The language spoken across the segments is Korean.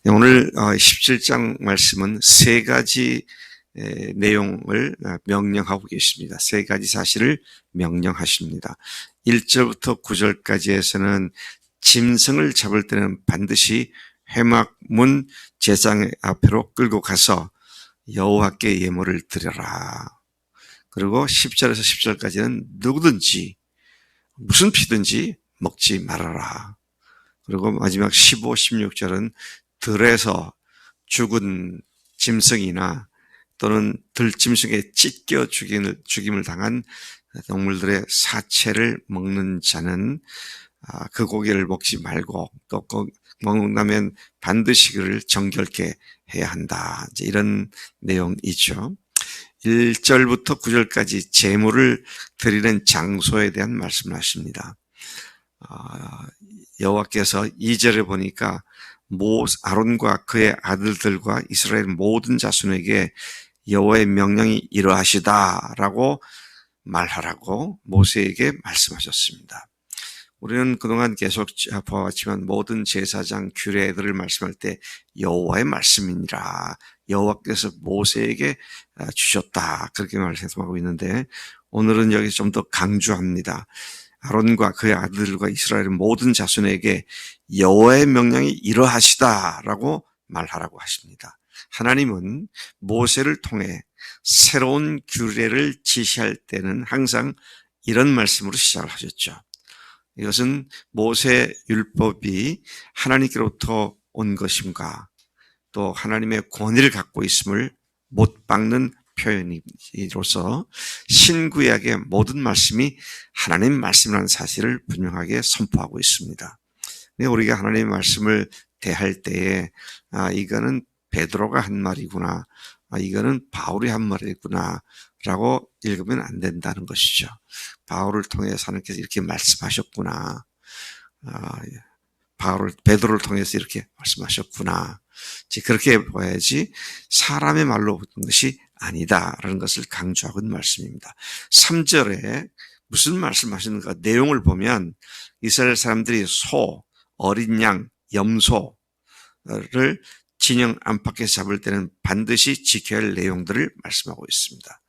오늘 17장 말씀은 세 가지 내용을 명령하고 계십니다. 세 가지 사실을 명령하십니다. 1절부터 9절까지에서는 짐승을 잡을 때는 반드시 회막문 제장 앞으로 끌고 가서 여호와께 예물을 드려라. 그리고 10절에서 10절까지는 누구든지 무슨 피든지 먹지 말아라. 그리고 마지막 15, 16절은 들에서 죽은 짐승이나 또는 들짐승에 찢겨 죽임을 당한 동물들의 사체를 먹는 자는 그 고기를 먹지 말고 또 먹는다면 반드시 그를 정결케 해야 한다. 이제 이런 내용이죠. 1절부터 9절까지 제물을 드리는 장소에 대한 말씀을 하십니다. 여호와께서 2절에 보니까 아론과 그의 아들들과 이스라엘 모든 자손에게 여호와의 명령이 이러하시다라고 말하라고 모세에게 말씀하셨습니다. 우리는 그동안 계속 보아왔지만 모든 제사장 규례들을 말씀할 때 여호와의 말씀이니라, 여호와께서 모세에게 주셨다, 그렇게 말씀하고 있는데 오늘은 여기 좀 더 강조합니다. 아론과 그의 아들과 이스라엘 모든 자손에게 여호와의 명령이 이러하시다라고 말하라고 하십니다. 하나님은 모세를 통해 새로운 규례를 지시할 때는 항상 이런 말씀으로 시작을 하셨죠. 이것은 모세 율법이 하나님께로부터 온 것임과 또 하나님의 권위를 갖고 있음을 못 박는 표현이로서 신구약의 모든 말씀이 하나님 말씀이라는 사실을 분명하게 선포하고 있습니다. 우리가 하나님의 말씀을 대할 때에 이거는 베드로가 한 말이구나, 이거는 바울이 한 말이구나 라고 읽으면 안 된다는 것이죠. 바울을 통해서 하나님께서 이렇게 말씀하셨구나, 베드로를 통해서 이렇게 말씀하셨구나, 그렇게 봐야지 사람의 말로 붙은 것이 아니다라는 것을 강조하고 있는 말씀입니다. 3절에 무슨 말씀하시는가 내용을 보면 이스라엘 사람들이 소, 어린 양, 염소를 진영 안팎에서 잡을 때는 반드시 지켜야 할 내용들을 말씀하고 있습니다.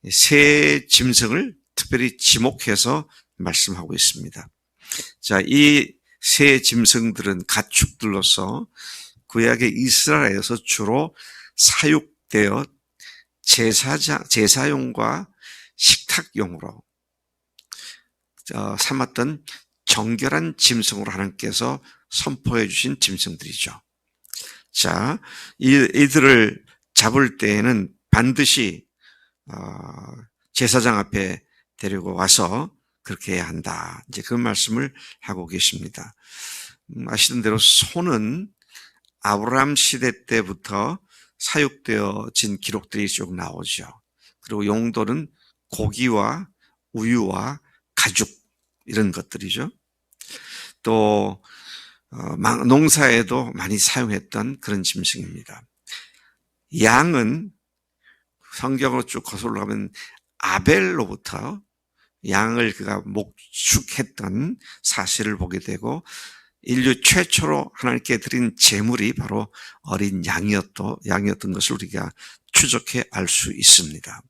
새 짐승을 특별히 지목해서 말씀하고 있습니다. 자, 이 새 짐승들은 가축들로서 구약의 이스라엘에서 주로 사육되어 제사용과 식탁용으로 삼았던 정결한 짐승으로 하나님께서 선포해 주신 짐승들이죠. 자, 이들을 잡을 때에는 반드시 제사장 앞에 데리고 와서 그렇게 해야 한다, 이제 그 말씀을 하고 계십니다. 아시던 대로 소는 아브라함 시대 때부터 사육되어진 기록들이 쭉 나오죠. 그리고 용도는 고기와 우유와 가죽, 이런 것들이죠. 또 농사에도 많이 사용했던 그런 짐승입니다. 양은 성경으로 쭉 거슬러 가면 아벨로부터 양을 그가 목축했던 사실을 보게 되고 인류 최초로 하나님께 드린 제물이 바로 어린 양이었던 것을 우리가 추적해 알 수 있습니다.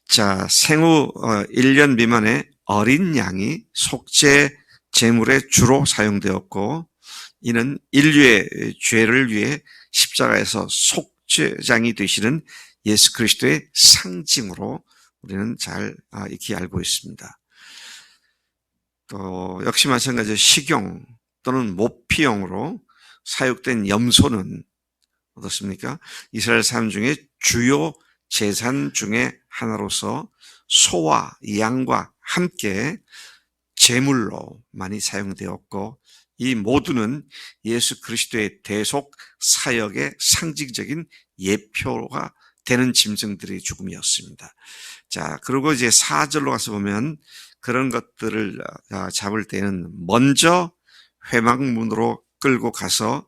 자, 생후 1년 미만의 어린 양이 속죄 제물에 주로 사용되었고, 이는 인류의 죄를 위해 십자가에서 속죄장이 되시는 예수 그리스도의 상징으로 우리는 잘 익히 알고 있습니다. 또 역시 마찬가지로 식용 또는 모피용으로 사육된 염소는 어떻습니까? 이스라엘 사람 중에 주요 재산 중에 하나로서 소와 양과 함께 제물로 많이 사용되었고, 이 모두는 예수 그리스도의 대속 사역의 상징적인 예표가 되는 짐승들의 죽음이었습니다. 자, 그리고 이제 4절로 가서 보면 그런 것들을 잡을 때는 먼저 회막문으로 끌고 가서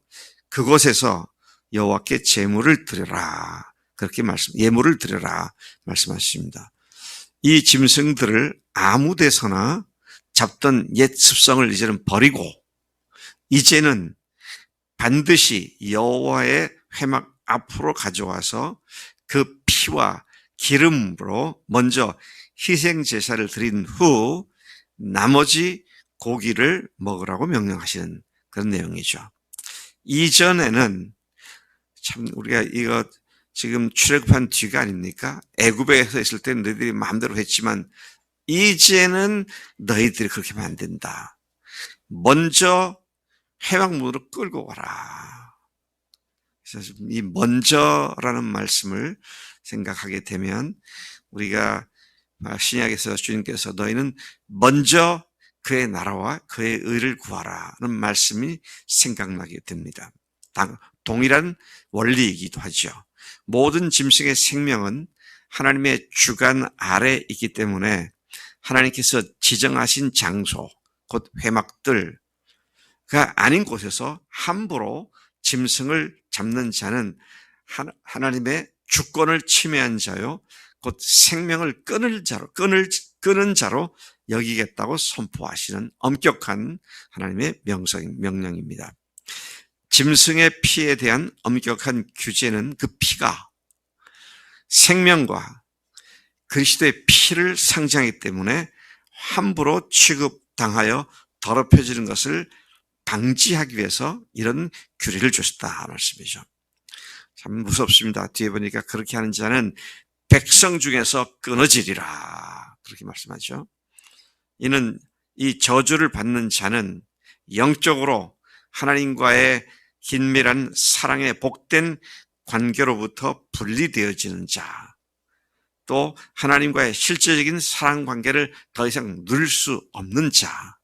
그곳에서 여호와께 제물을 드려라, 그렇게 예물을 드려라 말씀하십니다. 이 짐승들을 아무 데서나 잡던 옛 습성을 이제는 버리고 이제는 반드시 여호와의 회막 앞으로 가져와서 그 피와 기름으로 먼저 희생 제사를 드린 후 나머지 고기를 먹으라고 명령하시는 그런 내용이죠. 이전에는 참 우리가 이거 지금 출애굽한 뒤가 아닙니까? 애굽에서 있을 때는 너희들이 마음대로 했지만 이제는 너희들이 그렇게 하면 안 된다. 먼저 회막문으로 끌고 와라. 그래서 이 먼저라는 말씀을 생각하게 되면 우리가 신약에서 주님께서 너희는 먼저 그의 나라와 그의 의를 구하라는 말씀이 생각나게 됩니다. 동일한 원리이기도 하죠. 모든 짐승의 생명은 하나님의 주관 아래 있기 때문에 하나님께서 지정하신 장소, 곧 회막들가 아닌 곳에서 함부로 짐승을 잡는 자는 하나님의 주권을 침해한 자요, 곧 생명을 끊는 자로 여기겠다고 선포하시는 엄격한 하나님의 명령입니다. 짐승의 피에 대한 엄격한 규제는 그 피가 생명과 그리스도의 피를 상징하기 때문에 함부로 취급당하여 더럽혀지는 것을 방지하기 위해서 이런 규례를 주셨다 말씀이죠. 참 무섭습니다. 뒤에 보니까 그렇게 하는 자는 백성 중에서 끊어지리라 그렇게 말씀하죠. 이는 이 저주를 받는 자는 영적으로 하나님과의 긴밀한 사랑의 복된 관계로부터 분리되어지는 자, 또 하나님과의 실제적인 사랑 관계를 더 이상 누릴 수 없는 자,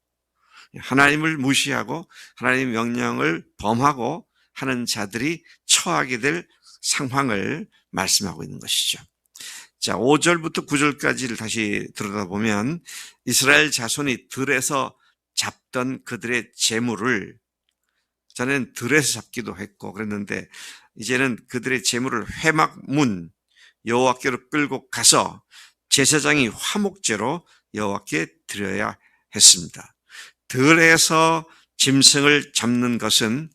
하나님을 무시하고 하나님의 명령을 범하고 하는 자들이 처하게 될 상황을 말씀하고 있는 것이죠. 자, 5절부터 9절까지를 다시 들여다보면 이스라엘 자손이 들에서 잡던 그들의 재물을, 전에는 들에서 잡기도 했고 그랬는데 이제는 그들의 재물을 회막문 여호와께로 끌고 가서 제사장이 화목제로 여호와께 드려야 했습니다. 들에서 짐승을 잡는 것은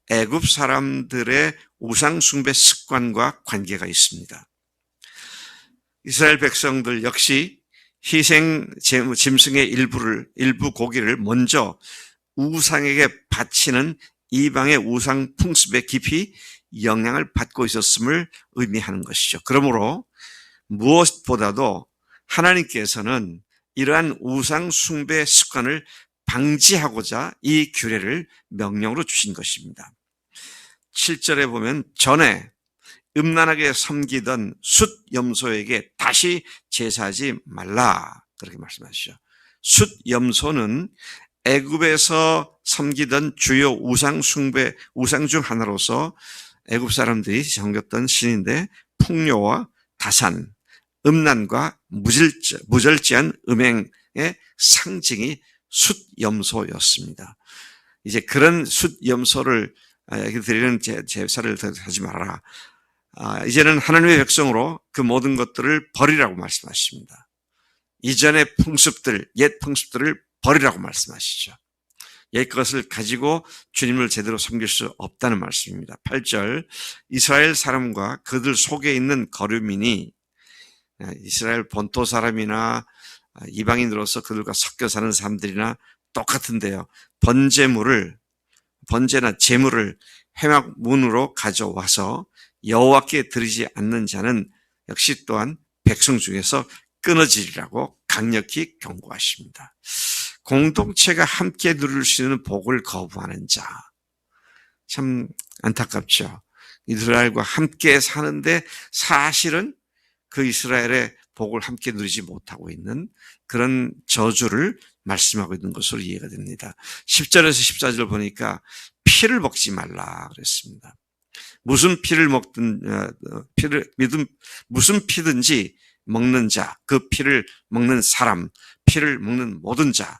애굽 사람들의 우상 숭배 습관과 관계가 있습니다. 이스라엘 백성들 역시 희생 짐승의 일부 고기를 먼저 우상에게 바치는 이방의 우상 풍습에 깊이 영향을 받고 있었음을 의미하는 것이죠. 그러므로 무엇보다도 하나님께서는 이러한 우상 숭배 습관을 방지하고자 이 규례를 명령으로 주신 것입니다. 7절에 보면 전에 음란하게 섬기던 숫 염소에게 다시 제사하지 말라 그렇게 말씀하시죠. 숫 염소는 애굽에서 섬기던 주요 우상 중 하나로서 애굽 사람들이 섬겼던 신인데 풍요와 다산, 음란과 무절제한 음행의 상징이 숫 염소였습니다. 이제 그런 숫 염소를 드리는 제사를 하지 말아라. 이제는 하나님의 백성으로 그 모든 것들을 버리라고 말씀하십니다. 이전의 풍습들, 옛 풍습들을 버리라고 말씀하시죠. 옛 것을 가지고 주님을 제대로 섬길 수 없다는 말씀입니다. 8절 이스라엘 사람과 그들 속에 있는 거류민이 이스라엘 본토 사람이나 이방인으로서 그들과 섞여 사는 사람들이나 똑같은데요. 번제나 제물을 회막문으로 가져와서 여호와께 드리지 않는 자는 역시 또한 백성 중에서 끊어지리라고 강력히 경고하십니다. 공동체가 함께 누릴 수 있는 복을 거부하는 자. 참 안타깝죠. 이스라엘과 함께 사는데 사실은 그 이스라엘의 복을 함께 누리지 못하고 있는 그런 저주를 말씀하고 있는 것으로 이해가 됩니다. 10절에서 14절 보니까 피를 먹지 말라 그랬습니다. 무슨 피든지 먹는 자, 그 피를 먹는 사람, 피를 먹는 모든 자.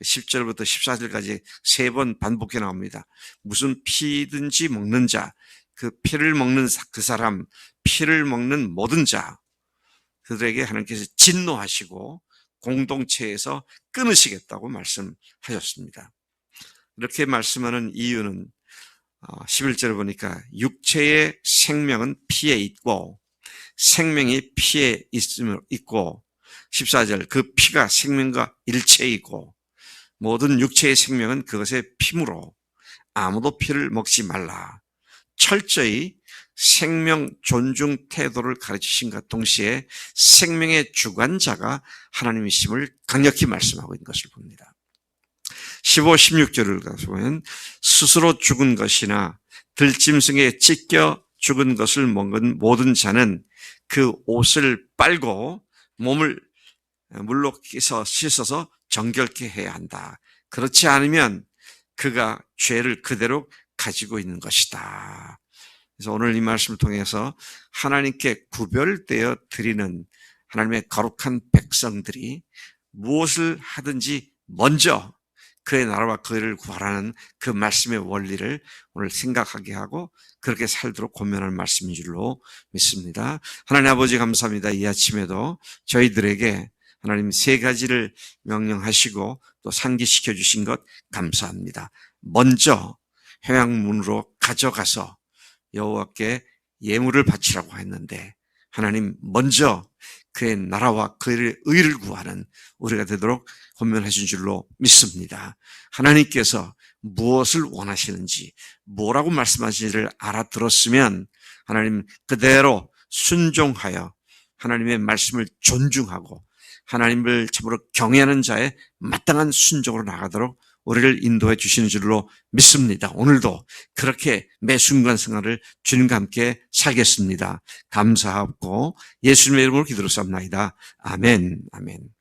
10절부터 14절까지 3번 반복해 나옵니다. 무슨 피든지 먹는 자, 그 피를 먹는 그 사람, 피를 먹는 모든 자, 그들에게 하나님께서 진노하시고 공동체에서 끊으시겠다고 말씀하셨습니다. 이렇게 말씀하는 이유는 11절에 보니까 육체의 생명은 피에 있고 생명이 피에 있고 14절 그 피가 생명과 일체이고 모든 육체의 생명은 그것의 피므로 아무도 피를 먹지 말라. 철저히 생명 존중 태도를 가르치신과 동시에 생명의 주관자가 하나님이심을 강력히 말씀하고 있는 것을 봅니다. 15, 16절을 가서 보면 스스로 죽은 것이나 들짐승에 찢겨 죽은 것을 먹은 모든 자는 그 옷을 빨고 몸을 물로 씻어서 정결케 해야 한다. 그렇지 않으면 그가 죄를 그대로 가지고 있는 것이다. 그래서 오늘 이 말씀을 통해서 하나님께 구별되어 드리는 하나님의 거룩한 백성들이 무엇을 하든지 먼저 그의 나라와 그를 구하라는 그 말씀의 원리를 오늘 생각하게 하고 그렇게 살도록 권면하는 말씀인 줄로 믿습니다. 하나님 아버지 감사합니다. 이 아침에도 저희들에게 하나님 세 가지를 명령하시고 또 상기시켜 주신 것 감사합니다. 먼저 회막문으로 가져가서 여호와께 예물을 바치라고 했는데 하나님 먼저 그의 나라와 그의 의를 구하는 우리가 되도록 권면해 준 줄로 믿습니다. 하나님께서 무엇을 원하시는지 뭐라고 말씀하시는지를 알아들었으면 하나님 그대로 순종하여 하나님의 말씀을 존중하고 하나님을 참으로 경외하는 자의 마땅한 순종으로 나가도록 우리를 인도해 주시는 줄로 믿습니다. 오늘도 그렇게 매 순간순간을 주님과 함께 살겠습니다. 감사하고 예수님의 이름으로 기도로 쌉나이다. 아멘. 아멘.